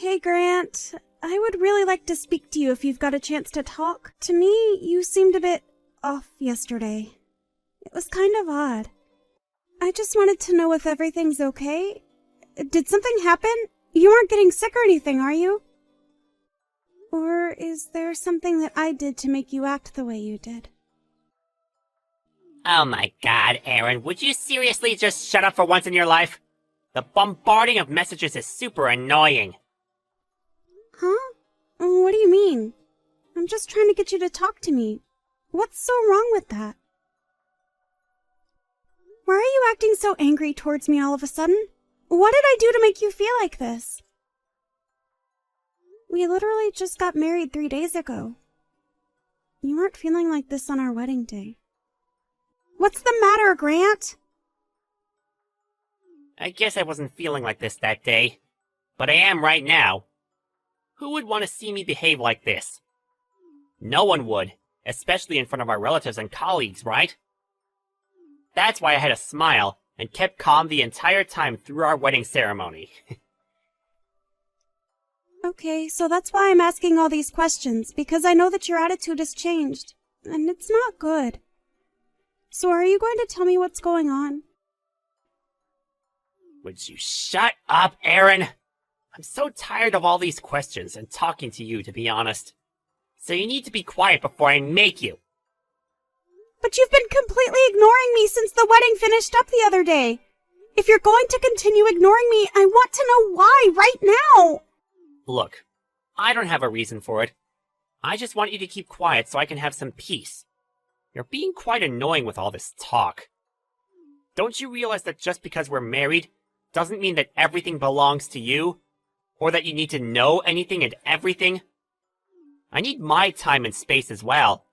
Hey, Grant. I would really like to speak to you if you've got a chance to talk. To me, you seemed a bit off yesterday. It was kind of odd. I just wanted to know if everything's okay. Did something happen? You aren't getting sick or anything, are you? Or is there something that I did to make you act the way you did? Oh my god, Aaron, would you seriously just shut up for once in your life? The bombarding of messages is super annoying. Huh? What do you mean? I'm just trying to get you to talk to me. What's so wrong with that? Why are you acting so angry towards me all of a sudden? What did I do to make you feel like this? We literally just got married 3 days ago. You weren't feeling like this on our wedding day. What's the matter, Grant? I guess I wasn't feeling like this that day, but I am right now. Who would want to see me behave like this? No one would, especially in front of our relatives and colleagues, right? That's why I had a smile and kept calm the entire time through our wedding ceremony. Okay, so that's why I'm asking all these questions, because I know that your attitude has changed, and it's not good. So are you going to tell me what's going on? Would you shut up, Aaron? I'm so tired of all these questions and talking to you, to be honest. So you need to be quiet before I make you. But you've been completely ignoring me since the wedding finished up the other day. If you're going to continue ignoring me, I want to know why right now. Look, I don't have a reason for it. I just want you to keep quiet so I can have some peace. You're being quite annoying with all this talk. Don't you realize that just because we're married doesn't mean that everything belongs to you? Or that you need to know anything and everything? I need my time and space as well.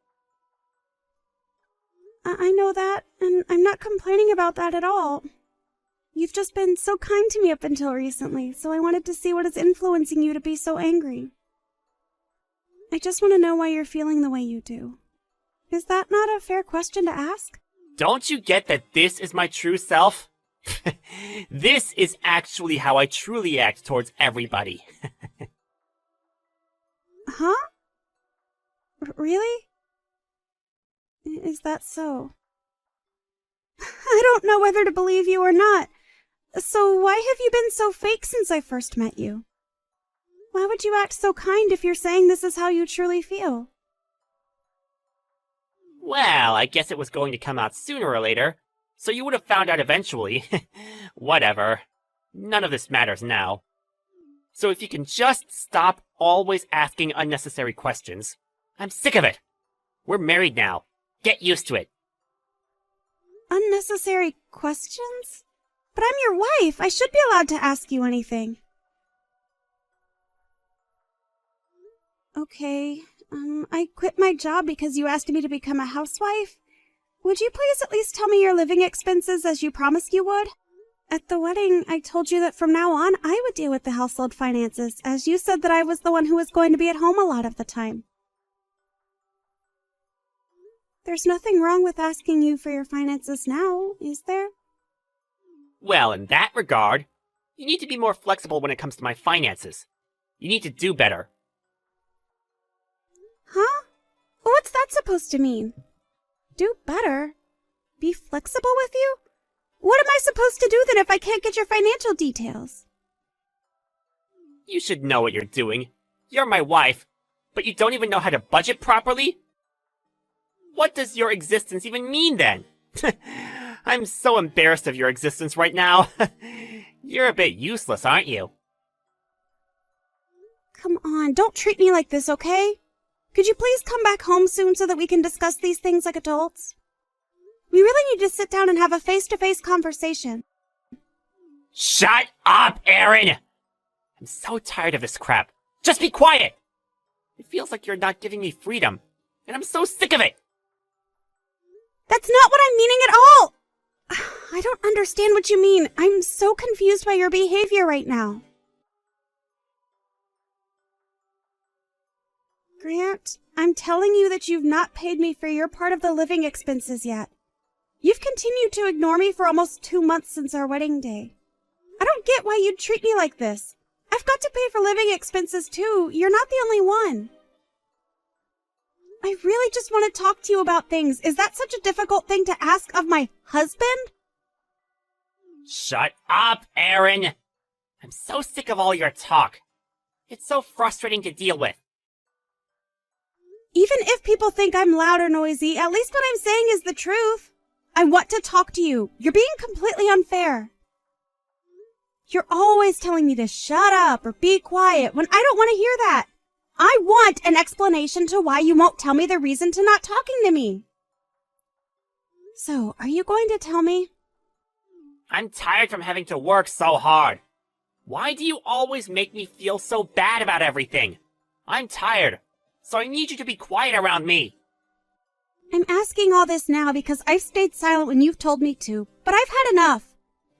I know that, and I'm not complaining about that at all. You've just been so kind to me up until recently, so I wanted to see what is influencing you to be so angry. I just want to know why you're feeling the way you do. Is that not a fair question to ask? Don't you get that this is my true self? This is actually how I truly act towards everybody. Huh? Really? Is that so? I don't know whether to believe you or not. So why have you been so fake since I first met you? Why would you act so kind if you're saying this is how you truly feel? Well, I guess it was going to come out sooner or later, so you would have found out eventually. Whatever. None of this matters now. So if you can just stop always asking unnecessary questions. I'm sick of it. We're married now. Get used to it. Unnecessary questions? But I'm your wife. I should be allowed to ask you anything. Okay, I quit my job because you asked me to become a housewife. Would you please at least tell me your living expenses as you promised you would? At the wedding, I told you that from now on, I would deal with the household finances, as you said that I was the one who was going to be at home a lot of the time. There's nothing wrong with asking you for your finances now, is there? Well, in that regard, you need to be more flexible when it comes to my finances. You need to do better. Huh? What's that supposed to mean? Do better? Be flexible with you? What am I supposed to do then if I can't get your financial details? You should know what you're doing. You're my wife, but you don't even know how to budget properly? What does your existence even mean then? I'm so embarrassed of your existence right now. You're a bit useless, aren't you? Come on, don't treat me like this, okay? Could you please come back home soon so that we can discuss these things like adults? We really need to sit down and have a face-to-face conversation. Shut up, Aaron! I'm so tired of this crap. Just be quiet! It feels like you're not giving me freedom, and I'm so sick of it! That's not what I'm meaning at all! I don't understand what you mean. I'm so confused by your behavior right now. Grant, I'm telling you that you've not paid me for your part of the living expenses yet. You've continued to ignore me for almost 2 months since our wedding day. I don't get why you'd treat me like this. I I've got to pay for living expenses too. You're not the only one. I really just want to talk to you about things. Is that such a difficult thing to ask of my husband? Shut up, Erin! I'm so sick of all your talk. It's so frustrating to deal with. Even if people think I'm loud or noisy, at least what I'm saying is the truth. I want to talk to you. You're being completely unfair. You're always telling me to shut up or be quiet when I don't want to hear that. I want an explanation to why you won't tell me the reason to not talking to me. So, are you going to tell me? I'm tired from having to work so hard. Why do you always make me feel so bad about everything? I'm tired, so I need you to be quiet around me. I'm asking all this now because I've stayed silent when you've told me to, but I've had enough.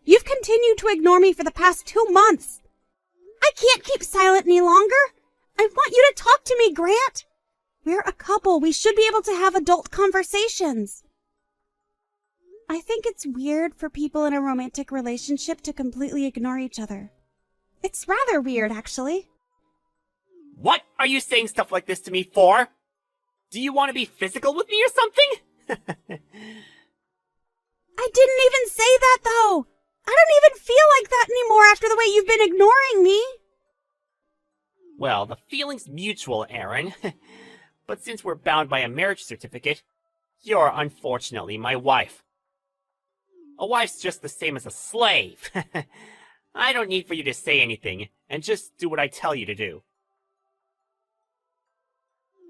You've continued to ignore me for the past 2 months. I can't keep silent any longer. I want you to talk to me, Grant. We're a couple. We should be able to have adult conversations. I think it's weird for people in a romantic relationship to completely ignore each other. It's rather weird, actually. What are you saying stuff like this to me for? Do you want to be physical with me or something? I didn't even say that, though. I don't even feel like that anymore after the way you've been ignoring me. Well, the feeling's mutual, Erin. But since we're bound by a marriage certificate, you're unfortunately my wife. A wife's just the same as a slave. I don't need for you to say anything, and just do what I tell you to do.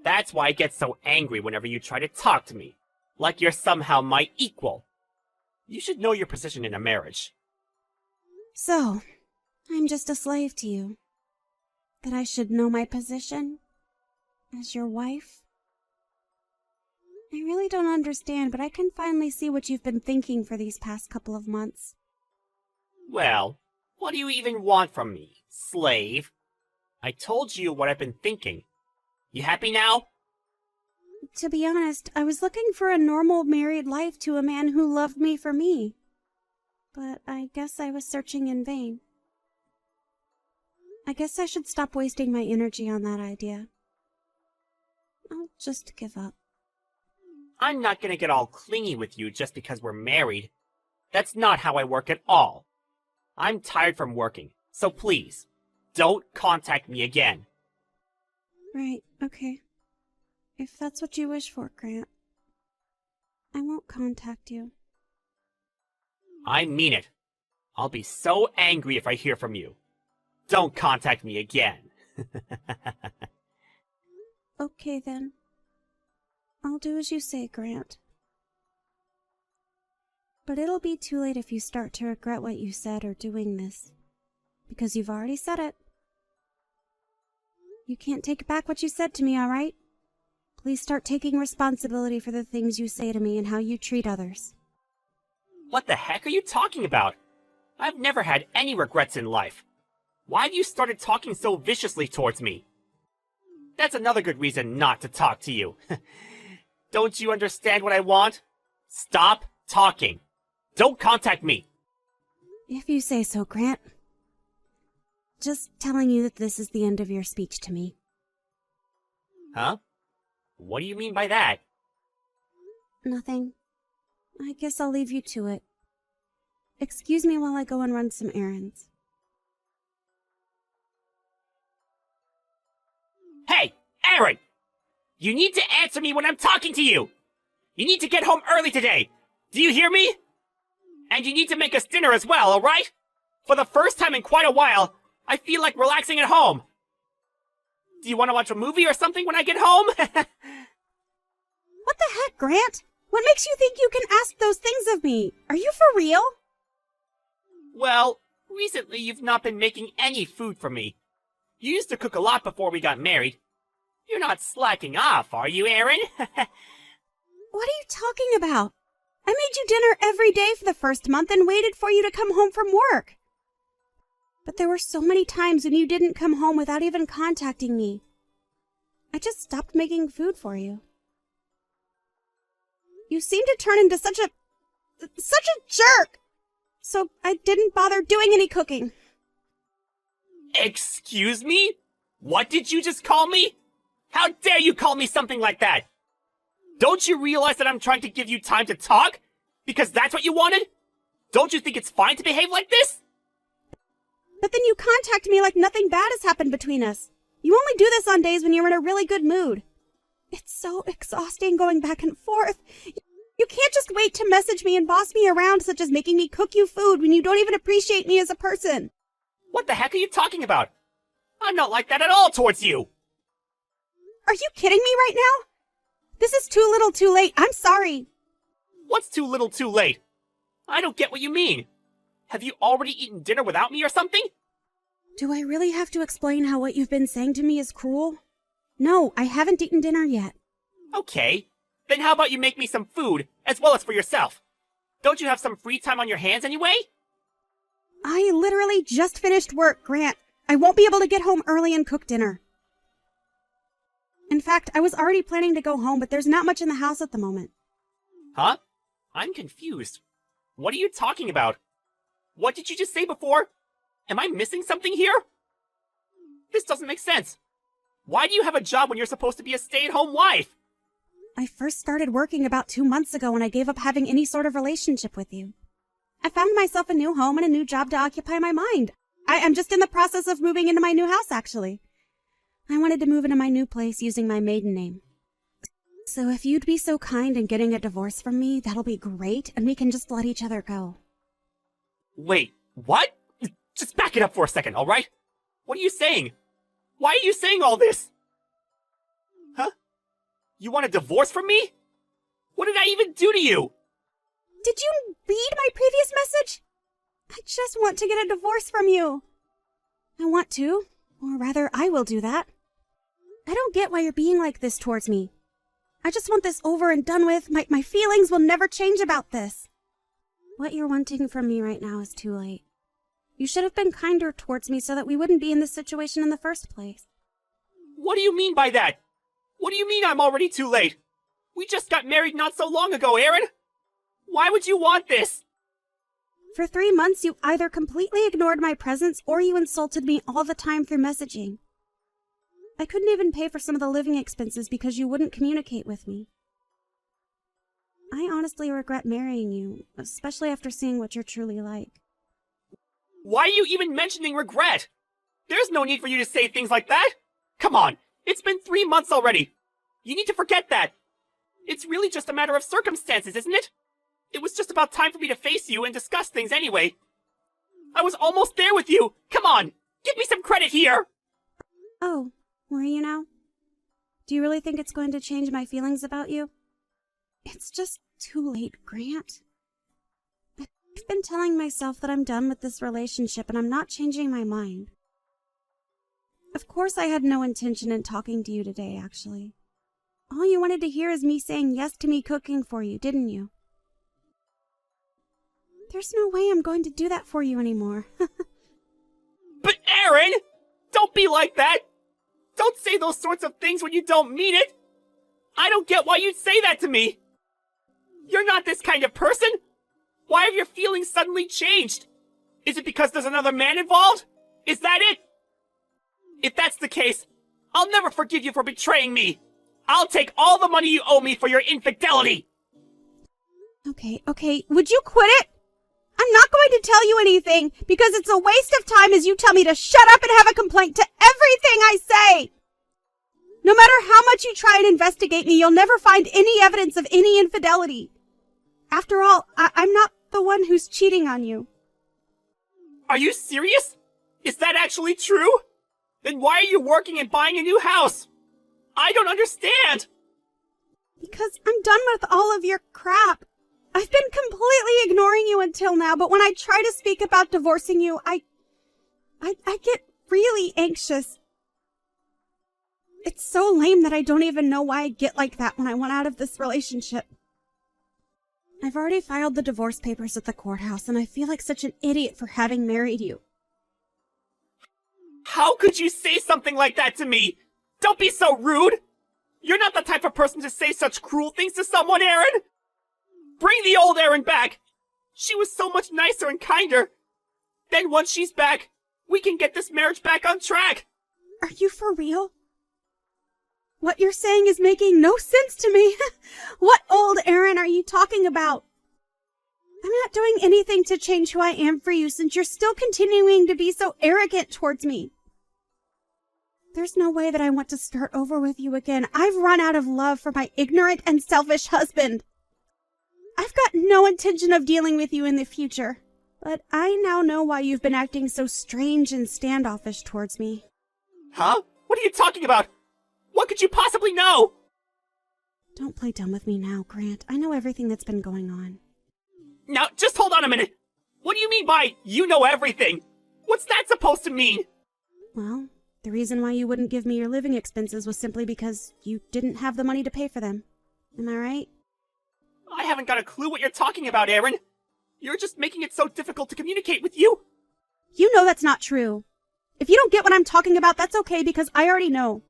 That's why I get so angry whenever you try to talk to me, like you're somehow my equal. You should know your position in a marriage. So, I'm just a slave to you. That I should know my position as your wife? I really don't understand, but I can finally see what you've been thinking for these past couple of months. Well, what do you even want from me, slave? I told you what I've been thinking. You happy now? To be honest, I was looking for a normal married life to a man who loved me for me. But I guess I was searching in vain. I guess I should stop wasting my energy on that idea. I'll just give up. I'm not gonna get all clingy with you just because we're married. That's not how I work at all. I'm tired from working, so please, don't contact me again. Right, okay. If that's what you wish for, Grant, I won't contact you. I mean it. I'll be so angry if I hear from you. Don't contact me again. Okay, then. I'll do as you say, Grant. But it'll be too late if you start to regret what you said or doing this. Because you've already said it. You can't take back what you said to me, all right? Please start taking responsibility for the things you say to me and how you treat others. What the heck are you talking about? I've never had any regrets in life. Why have you started talking so viciously towards me? That's another good reason not to talk to you. Don't you understand what I want? Stop talking. Don't contact me. If you say so, Grant. Just telling you that this is the end of your speech to me. Huh? What do you mean by that? Nothing. I guess I'll leave you to it. Excuse me while I go and run some errands. Hey, Erin! You need to answer me when I'm talking to you! You need to get home early today! Do you hear me? And you need to make us dinner as well, alright? For the first time in quite a while, I feel like relaxing at home. Do you want to watch a movie or something when I get home? What the heck, Grant? What makes you think you can ask those things of me? Are you for real? Well, recently you've not been making any food for me. You used to cook a lot before we got married. You're not slacking off, are you, Erin? What are you talking about? I made you dinner every day for the first month and waited for you to come home from work. But there were so many times when you didn't come home without even contacting me. I just stopped making food for you. You seem to turn into such a jerk. So I didn't bother doing any cooking. Excuse me? What did you just call me? How dare you call me something like that? Don't you realize that I'm trying to give you time to talk? Because that's what you wanted? Don't you think it's fine to behave like this? But then you contact me like nothing bad has happened between us. You only do this on days when you're in a really good mood. It's so exhausting going back and forth. You can't just wait to message me and boss me around, such as making me cook you food when you don't even appreciate me as a person. What the heck are you talking about? I'm not like that at all towards you. Are you kidding me right now? This is too little too late. I'm sorry. What's too little too late? I don't get what you mean. Have you already eaten dinner without me or something? Do I really have to explain how what you've been saying to me is cruel? No, I haven't eaten dinner yet. Okay. Then how about you make me some food, as well as for yourself? Don't you have some free time on your hands anyway? I literally just finished work, Grant. I won't be able to get home early and cook dinner. In fact, I was already planning to go home, but there's not much in the house at the moment. Huh? I'm confused. What are you talking about? What did you just say before? Am I missing something here? This doesn't make sense. Why do you have a job when you're supposed to be a stay-at-home wife? I first started working about 2 months ago when I gave up having any sort of relationship with you. I found myself a new home and a new job to occupy my mind. I am just in the process of moving into my new house, actually. I wanted to move into my new place using my maiden name. So if you'd be so kind in getting a divorce from me, that'll be great, and we can just let each other go. Wait, what? Just back it up for a second, alright? What are you saying? Why are you saying all this? Huh? You want a divorce from me? What did I even do to you? Did you read my previous message? I just want to get a divorce from you. I want to, or rather, I will do that. I don't get why you're being like this towards me. I just want this over and done with. My feelings will never change about this. What you're wanting from me right now is too late. You should have been kinder towards me so that we wouldn't be in this situation in the first place. What do you mean by that? What do you mean I'm already too late? We just got married not so long ago, Aaron. Why would you want this? For 3 months, you either completely ignored my presence or you insulted me all the time through messaging. I couldn't even pay for some of the living expenses because you wouldn't communicate with me. I honestly regret marrying you, especially after seeing what you're truly like. Why are you even mentioning regret? There's no need for you to say things like that. Come on, it's been 3 months already. You need to forget that. It's really just a matter of circumstances, isn't it? It was just about time for me to face you and discuss things anyway. I was almost there with you. Come on, give me some credit here. Oh, were you now? Do you really think it's going to change my feelings about you? It's just too late, Grant. I've been telling myself that I'm done with this relationship and I'm not changing my mind. Of course I had no intention in talking to you today, actually. All you wanted to hear is me saying yes to me cooking for you, didn't you? There's no way I'm going to do that for you anymore. But Aaron, don't be like that. Don't say those sorts of things when you don't mean it. I don't get why you'd say that to me. You're not this kind of person. Why have your feelings suddenly changed? Is it because there's another man involved? Is that it? If that's the case, I'll never forgive you for betraying me. I'll take all the money you owe me for your infidelity. Okay, would you quit it? I'm not going to tell you anything because it's a waste of time as you tell me to shut up and have a complaint to everything I say. No matter how much you try and investigate me, you'll never find any evidence of any infidelity. After all, I'm not the one who's cheating on you. Are you serious? Is that actually true? Then why are you working and buying a new house? I don't understand. Because I'm done with all of your crap. I've been completely ignoring you until now, but when I try to speak about divorcing you, I get really anxious. It's so lame that I don't even know why I get like that when I want out of this relationship. I've already filed the divorce papers at the courthouse, and I feel like such an idiot for having married you. How could you say something like that to me? Don't be so rude. You're not the type of person to say such cruel things to someone, Aaron. Bring the old Aaron back. She was so much nicer and kinder. Then once she's back, We can get this marriage back on track! Are you for real? What you're saying is making no sense to me. What old Aaron are you talking about? I'm not doing anything to change who I am for you since you're still continuing to be so arrogant towards me. There's no way that I want to start over with you again. I've run out of love for my ignorant and selfish husband. I've got no intention of dealing with you in the future, but I now know why you've been acting so strange and standoffish towards me. Huh? What are you talking about? What could you possibly know? Don't play dumb with me now, Grant. I know everything that's been going on. Now, just hold on a minute. What do you mean by you know everything? What's that supposed to mean? Well, the reason why you wouldn't give me your living expenses was simply because you didn't have the money to pay for them. Am I right? I haven't got a clue what you're talking about, Aaron. You're just making it so difficult to communicate with you. You know that's not true. If you don't get what I'm talking about, that's okay because I already know.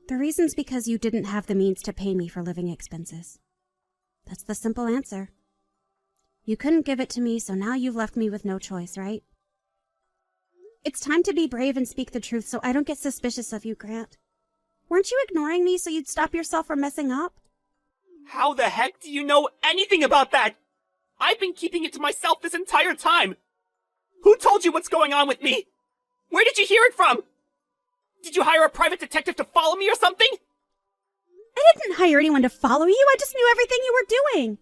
The reason's because you didn't have the means to pay me for living expenses. That's the simple answer. You couldn't give it to me, so now you've left me with no choice, right? It's time to be brave and speak the truth so I don't get suspicious of you, Grant. Weren't you ignoring me so you'd stop yourself from messing up? How the heck do you know anything about that? I've been keeping it to myself this entire time. Who told you what's going on with me? Where did you hear it from? Did you hire a private detective to follow me or something? I didn't hire anyone to follow you. I just knew everything you were doing.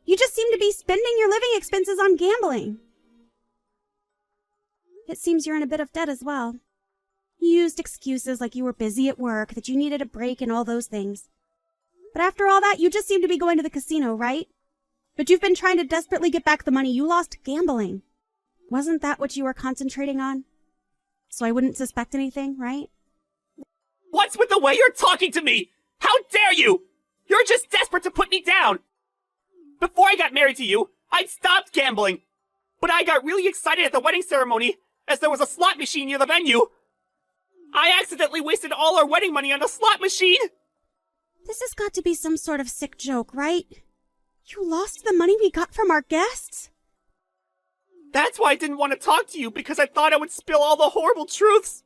You just seem to be spending your living expenses on gambling. It seems you're in a bit of debt as well. You used excuses like you were busy at work, that you needed a break and all those things. But after all that, you just seem to be going to the casino, right? But you've been trying to desperately get back the money you lost gambling. Wasn't that what you were concentrating on? So I wouldn't suspect anything, right? What's with the way you're talking to me? How dare you? You're just desperate to put me down. Before I got married to you, I'd stopped gambling. But I got really excited at the wedding ceremony as there was a slot machine near the venue. I accidentally wasted all our wedding money on a slot machine. This has got to be some sort of sick joke, right? You lost the money we got from our guests? That's why I didn't want to talk to you, because I thought I would spill all the horrible truths.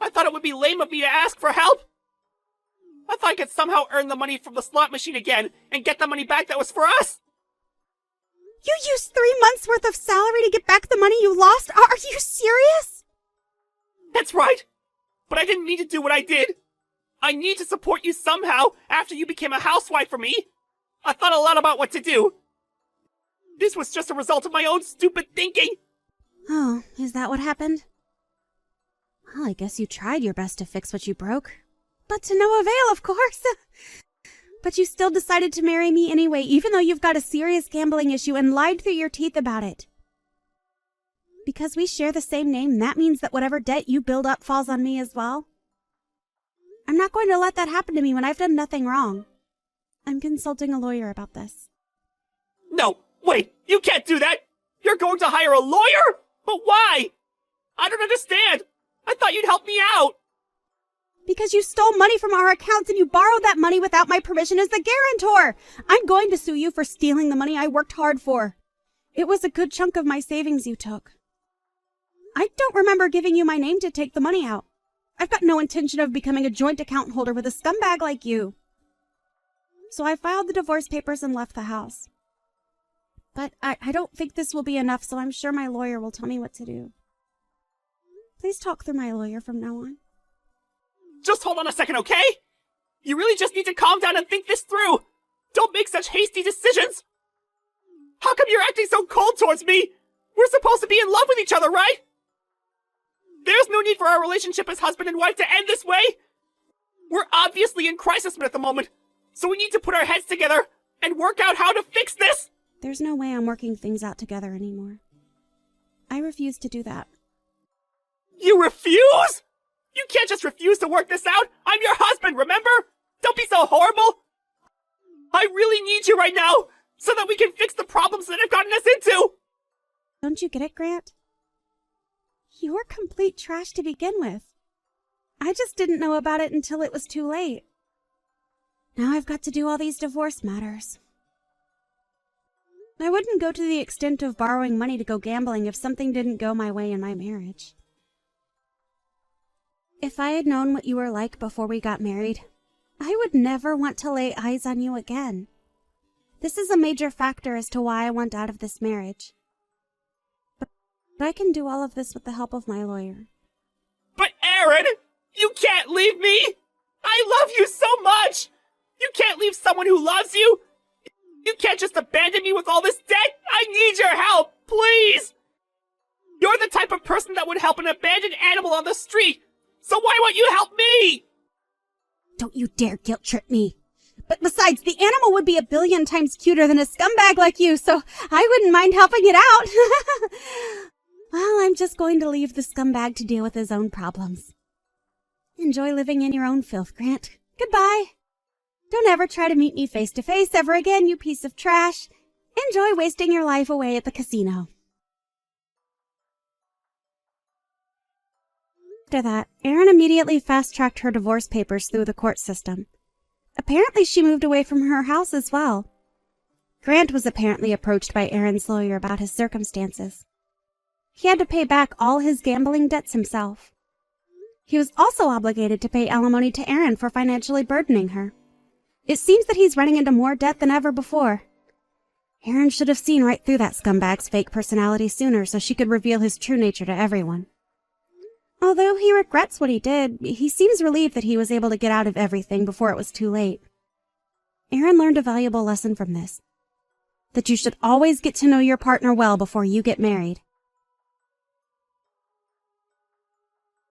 I thought it would be lame of me to ask for help. I thought I could somehow earn the money from the slot machine again and get the money back that was for us. You used 3 months' worth of salary to get back the money you lost? Are you serious? That's right. But I didn't mean to do what I did. I need to support you somehow after you became a housewife for me. I thought a lot about what to do. This was just a result of my own stupid thinking. Oh, is that what happened? Well, I guess you tried your best to fix what you broke. But to no avail, of course. But you still decided to marry me anyway, even though you've got a serious gambling issue and lied through your teeth about it. Because we share the same name, that means that whatever debt you build up falls on me as well. I'm not going to let that happen to me when I've done nothing wrong. I'm consulting a lawyer about this. No, wait, you can't do that! You're going to hire a lawyer? But why? I don't understand! I thought you'd help me out! Because you stole money from our accounts and you borrowed that money without my permission as the guarantor! I'm going to sue you for stealing the money I worked hard for. It was a good chunk of my savings you took. I don't remember giving you my name to take the money out. I've got no intention of becoming a joint account holder with a scumbag like you. So I filed the divorce papers and left the house. But I don't think this will be enough, so I'm sure my lawyer will tell me what to do. Please talk through my lawyer from now on. Just hold on a second, okay? You really just need to calm down and think this through. Don't make such hasty decisions. How come you're acting so cold towards me? We're supposed to be in love with each other, right? There's no need for our relationship as husband and wife to end this way. We're obviously in crisis mode at the moment, so we need to put our heads together and work out how to fix this. There's no way I'm working things out together anymore. I refuse to do that. You refuse? You can't just refuse to work this out. I'm your husband, remember? Don't be so horrible. I really need you right now so that we can fix the problems that have gotten us into. Don't you get it, Grant? You're complete trash to begin with. I just didn't know about it until it was too late. Now I've got to do all these divorce matters. I wouldn't go to the extent of borrowing money to go gambling if something didn't go my way in my marriage. If I had known what you were like before we got married, I would never want to lay eyes on you again. This is a major factor as to why I want out of this marriage. But I can do all of this with the help of my lawyer. But Aaron, you can't leave me! I love you so much! You can't leave someone who loves you! You can't just abandon me with all this debt! I need your help, please! You're the type of person that would help an abandoned animal on the street! So why won't you help me? Don't you dare guilt trip me. But besides, the animal would be 1 billion times cuter than a scumbag like you, so I wouldn't mind helping it out. Well, I'm just going to leave the scumbag to deal with his own problems. Enjoy living in your own filth, Grant. Goodbye. Don't ever try to meet me face to face ever again, you piece of trash. Enjoy wasting your life away at the casino. After that, Erin immediately fast-tracked her divorce papers through the court system. Apparently she moved away from her house as well. Grant was apparently approached by Erin's lawyer about his circumstances. He had to pay back all his gambling debts himself. He was also obligated to pay alimony to Erin for financially burdening her. It seems that he's running into more debt than ever before. Erin should have seen right through that scumbag's fake personality sooner so she could reveal his true nature to everyone. Although he regrets what he did, he seems relieved that he was able to get out of everything before it was too late. Erin learned a valuable lesson from this. That you should always get to know your partner well before you get married.